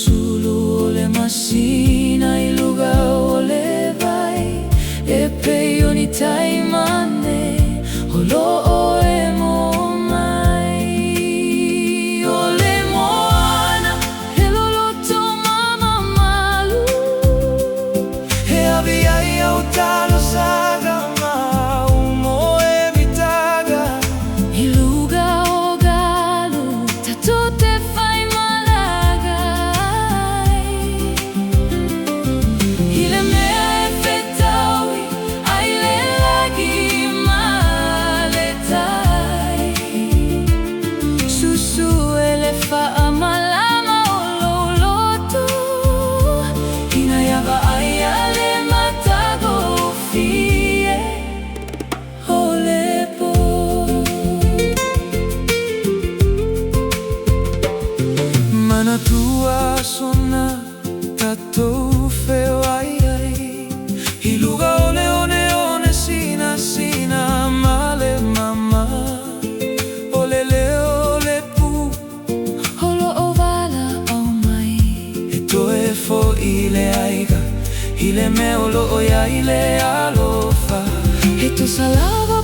sulu ole masina I luga ole vai e peio ni taimane holo o e mo mai ole moana he loloto mama malu he avi ai au talo saga ma umo e mitaga I luga o galu tato te fai malagai ile mea e fetaui ai le lagi maletai susu ele faa malama o loloto ina yava ai ale matago fie olepo mana tua sona tatou feo ai ai I luga ole one one sina sina male mama ole leo ole pu holo ovala au mai e toe fo ile aiga ile me olo oia ile alofa e tu salava